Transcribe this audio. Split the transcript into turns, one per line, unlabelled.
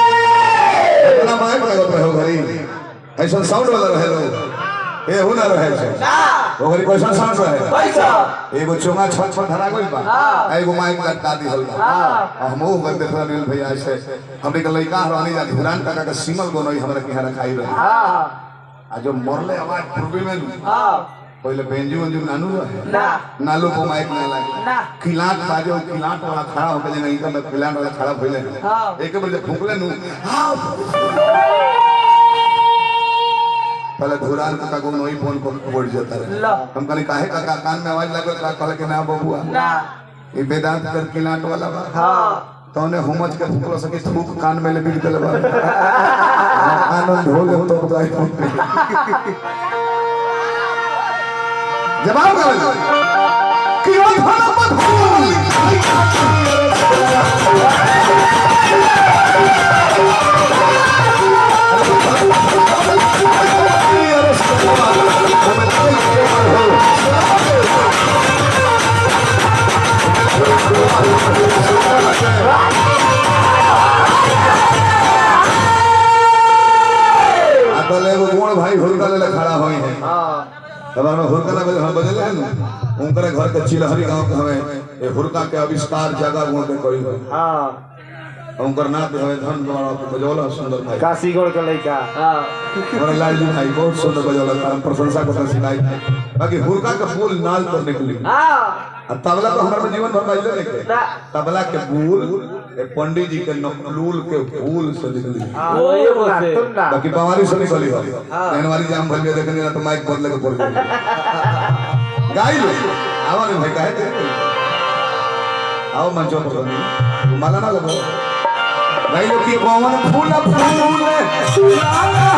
इतना माइक लगत रहो घरी ऐसा साउंड वाला रहे लो ए हुना रहे से ओकरी क्वेश्चन साउंड रहे
पैसा
एगो चोंगा छत पर धरा गइल बा एगो माइक लटका दिहल बा हमहु कर देख रहल भैया ऐसे हमरे के लइका रहनी जा धुरान काका के सिमल गोनई हमरा के हां खाई रहे आ जो मरले आवाज पूर्वी में पहले बेंजू अंजू नानू रहे
ना
नालू को माइक ना लागे
ना
किलाट बाजे किलाट वाला खड़ा होके जे नहीं का किलाट वाला खड़ा भइले एक बार जब फूकले नु पहले धुरान काका को नई फोन को बोल जाता रहे हम कहले काहे काका कान में आवाज लागल का कहले के ना बबुआ
ना
ई वेदांत कर किलाट वाला बा तौने हुमच के फूकलो सके थूक कान में ले बिल देले बा आनंद हो गए तो जाई जवाब कर कि वो थाना पर भूल अतले वो गुण भाई हुरका ले खड़ा होई है तब हम हुरका ना बदले हैं उनकर घर के चिलहरी गांव के हमें ए हुरका के आविष्कार जगह गुण के कोई है हां उनकर नाम हमें धन द्वारा बजौला सुंदर भाई
काशीगढ़ के लइका हां
और लालजी भाई बहुत सुंदर बजौला कारण प्रशंसा को सिखाई बाकी हुरका के फूल नाल पर निकली हां तबला तो हमारे जीवन भर बाजले लेके तबला के फूल पंडित जी के नकलूल के फूल से निकली बाकी बवारी से निकली हो नैनवारी जाम भर के देखने ना तो माइक बदले के पड़ गई गाई लो आओ ने भाई काहे आओ मंचो पर माला ना लगो गाई लो की कौन फूल फूल लाला